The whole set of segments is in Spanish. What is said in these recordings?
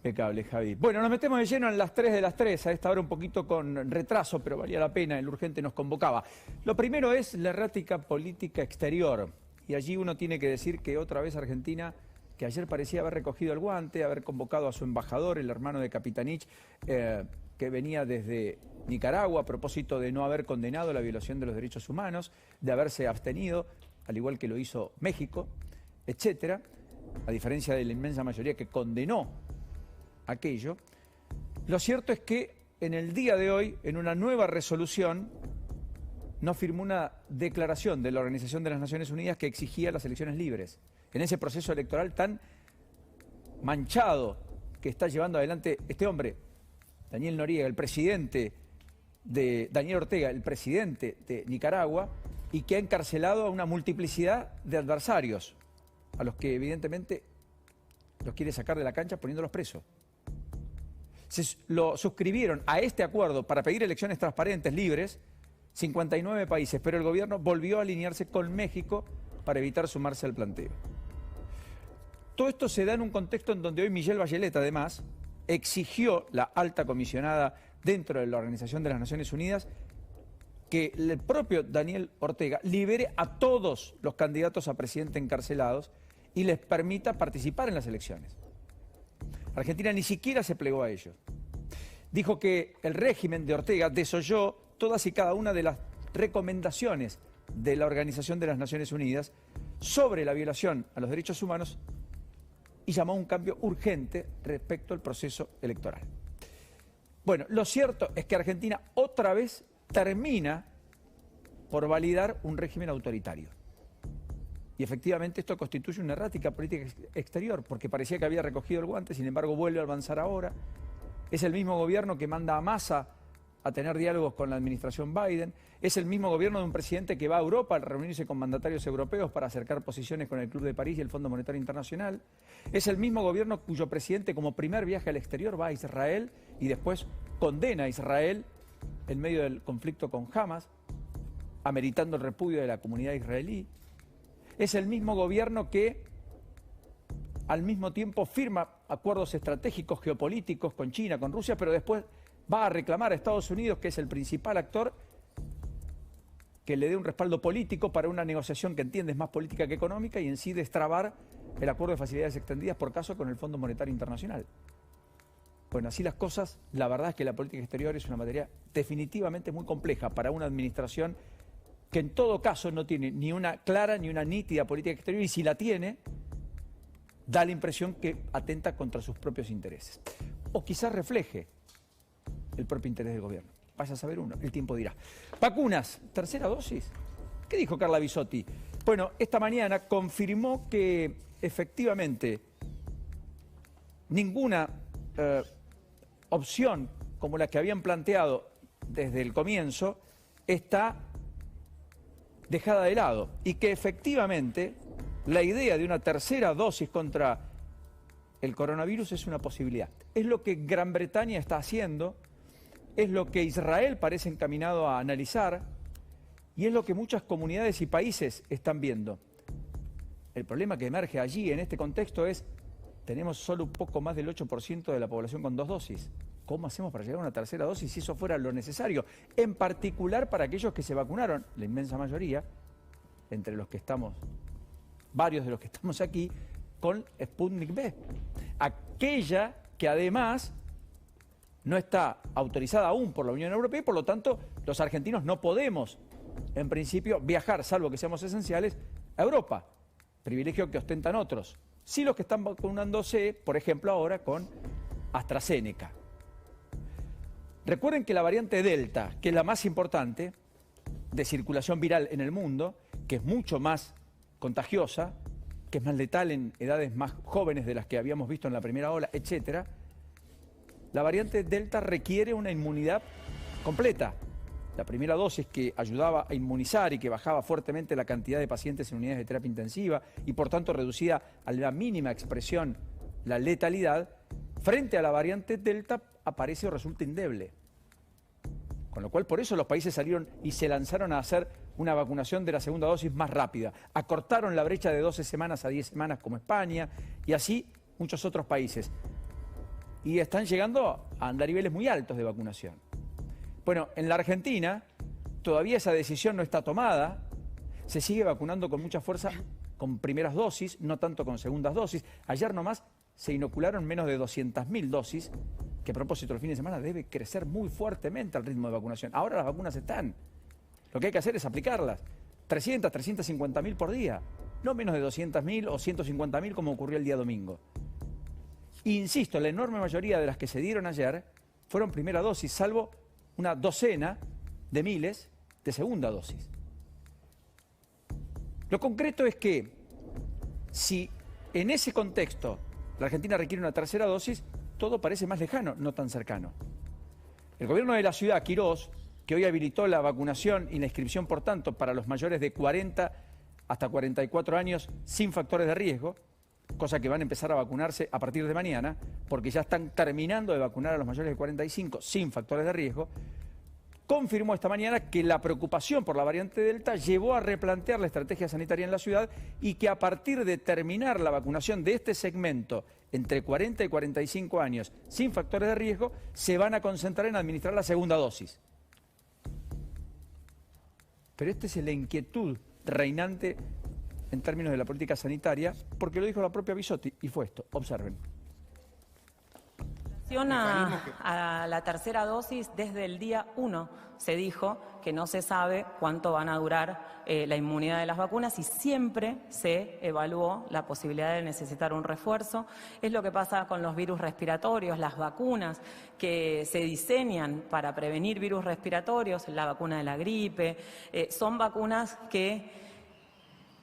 Impecable, Javi. Bueno, nos metemos de lleno en las 3 de las 3, a esta hora un poquito con retraso, pero valía la pena, el urgente nos convocaba. Lo primero es la errática política exterior, y allí uno tiene que decir que otra vez Argentina, que ayer parecía haber recogido el guante, haber convocado a su embajador, el hermano de Capitanich, que venía desde Nicaragua a propósito de no haber condenado la violación de los derechos humanos, de haberse abstenido, al igual que lo hizo México, etcétera, a diferencia de la inmensa mayoría que condenó aquello. Lo cierto es que en el día de hoy, en una nueva resolución, no firmó una declaración de la Organización de las Naciones Unidas que exigía las elecciones libres. En ese proceso electoral tan manchado que está llevando adelante este hombre, Daniel Noriega, el presidente de Daniel Ortega, el presidente de Nicaragua, y que ha encarcelado a una multiplicidad de adversarios, a los que evidentemente los quiere sacar de la cancha poniéndolos presos. Lo suscribieron a este acuerdo para pedir elecciones transparentes, libres, 59 países, pero el gobierno volvió a alinearse con México para evitar sumarse al planteo. Todo esto se da en un contexto en donde hoy Michelle Bachelet, además, exigió la alta comisionada dentro de la Organización de las Naciones Unidas que el propio Daniel Ortega libere a todos los candidatos a presidente encarcelados y les permita participar en las elecciones. Argentina ni siquiera se plegó a ellos. Dijo que el régimen de Ortega desoyó todas y cada una de las recomendaciones de la Organización de las Naciones Unidas sobre la violación a los derechos humanos y llamó a un cambio urgente respecto al proceso electoral. Bueno, lo cierto es que Argentina otra vez termina por validar un régimen autoritario. Y efectivamente esto constituye una errática política exterior, porque parecía que había recogido el guante, sin embargo vuelve a avanzar ahora. Es el mismo gobierno que manda a Massa a tener diálogos con la administración Biden. Es el mismo gobierno de un presidente que va a Europa a reunirse con mandatarios europeos para acercar posiciones con el Club de París y el Fondo Monetario Internacional. Es el mismo gobierno cuyo presidente como primer viaje al exterior va a Israel y después condena a Israel en medio del conflicto con Hamas, ameritando el repudio de la comunidad israelí. Es el mismo gobierno que al mismo tiempo firma acuerdos estratégicos geopolíticos con China, con Rusia, pero después va a reclamar a Estados Unidos, que es el principal actor, que le dé un respaldo político para una negociación que entiende es más política que económica y en sí destrabar el acuerdo de facilidades extendidas por caso con el Fondo Monetario Internacional. Bueno, así las cosas, la verdad es que la política exterior es una materia definitivamente muy compleja para una administración que en todo caso no tiene ni una clara ni una nítida política exterior, y si la tiene, da la impresión que atenta contra sus propios intereses. O quizás refleje el propio interés del gobierno. Vaya a saber uno, el tiempo dirá. Vacunas, tercera dosis. ¿Qué dijo Carla Bisotti? Bueno, esta mañana confirmó que efectivamente ninguna opción como la que habían planteado desde el comienzo está dejada de lado y que efectivamente la idea de una tercera dosis contra el coronavirus es una posibilidad. Es lo que Gran Bretaña está haciendo, es lo que Israel parece encaminado a analizar y es lo que muchas comunidades y países están viendo. El problema que emerge allí en este contexto es: tenemos solo un poco más del 8% de la población con 2 dosis. ¿Cómo hacemos para llegar a una tercera dosis si eso fuera lo necesario? En particular para aquellos que se vacunaron, la inmensa mayoría, entre los que estamos, varios de los que estamos aquí, con Sputnik V. Aquella que además no está autorizada aún por la Unión Europea y por lo tanto los argentinos no podemos, en principio, viajar, salvo que seamos esenciales, a Europa. Privilegio que ostentan otros. Sí, los que están vacunándose, por ejemplo, ahora con AstraZeneca. Recuerden que la variante Delta, que es la más importante de circulación viral en el mundo, que es mucho más contagiosa, que es más letal en edades más jóvenes de las que habíamos visto en la primera ola, etcétera, la variante Delta requiere una inmunidad completa. La primera dosis que ayudaba a inmunizar y que bajaba fuertemente la cantidad de pacientes en unidades de terapia intensiva y por tanto reducía a la mínima expresión la letalidad, frente a la variante Delta aparece o resulta endeble. Con lo cual, por eso los países salieron y se lanzaron a hacer una vacunación de la segunda dosis más rápida. Acortaron la brecha de 12 semanas a 10 semanas como España y así muchos otros países. y están llegando a niveles muy altos de vacunación. Bueno, en la Argentina todavía esa decisión no está tomada, se sigue vacunando con mucha fuerza con primeras dosis, no tanto con segundas dosis. Ayer nomás se inocularon menos de 200.000 dosis, que a propósito el fin de semana debe crecer muy fuertemente el ritmo de vacunación. Ahora las vacunas están, lo que hay que hacer es aplicarlas, 300, 350.000 por día, no menos de 200.000 o 150.000 como ocurrió el día domingo. Insisto, la enorme mayoría de las que se dieron ayer fueron primera dosis, salvo una docena de miles de segunda dosis. Lo concreto es que si en ese contexto la Argentina requiere una tercera dosis, todo parece más lejano, no tan cercano. El gobierno de la ciudad, Quirós, que hoy habilitó la vacunación y la inscripción, por tanto, para los mayores de 40 hasta 44 años sin factores de riesgo, cosa que van a empezar a vacunarse a partir de mañana, porque ya están terminando de vacunar a los mayores de 45 sin factores de riesgo, confirmó esta mañana que la preocupación por la variante Delta llevó a replantear la estrategia sanitaria en la ciudad y que a partir de terminar la vacunación de este segmento entre 40 y 45 años sin factores de riesgo, se van a concentrar en administrar la segunda dosis. Pero esta es la inquietud reinante en términos de la política sanitaria, porque lo dijo la propia Bisotti, y fue esto. Observen. A la tercera dosis, desde el día 1 se dijo que no se sabe cuánto van a durar la inmunidad de las vacunas y siempre se evaluó la posibilidad de necesitar un refuerzo. Es lo que pasa con los virus respiratorios, las vacunas que se diseñan para prevenir virus respiratorios, la vacuna de la gripe, son vacunas que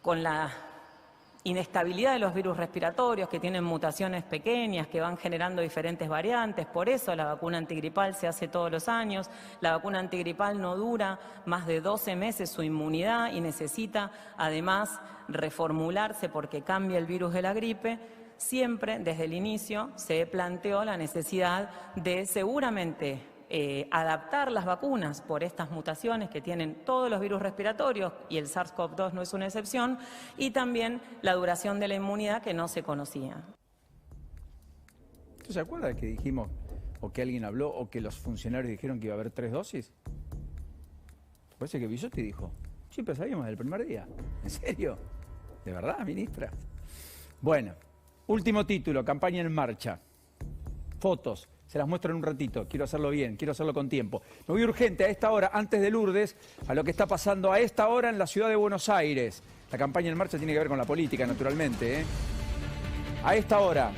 con la inestabilidad de los virus respiratorios, que tienen mutaciones pequeñas, que van generando diferentes variantes. Por eso la vacuna antigripal se hace todos los años. La vacuna antigripal no dura más de 12 meses su inmunidad y necesita además reformularse porque cambia el virus de la gripe. Siempre desde el inicio se planteó la necesidad de seguramente adaptar las vacunas por estas mutaciones que tienen todos los virus respiratorios, y el SARS-CoV-2 no es una excepción, y también la duración de la inmunidad que no se conocía. ¿Usted se acuerda de que dijimos, o que alguien habló, o que los funcionarios dijeron que iba a haber 3 dosis? Parece que Bisotti dijo, siempre sabíamos del primer día. ¿En serio? ¿De verdad, ministra? Bueno, último título, campaña en marcha. Fotos. Se las muestro en un ratito, quiero hacerlo bien, quiero hacerlo con tiempo. Me voy urgente a esta hora, antes de Lourdes, a lo que está pasando a esta hora en la ciudad de Buenos Aires. La campaña en marcha tiene que ver con la política, naturalmente, A esta hora,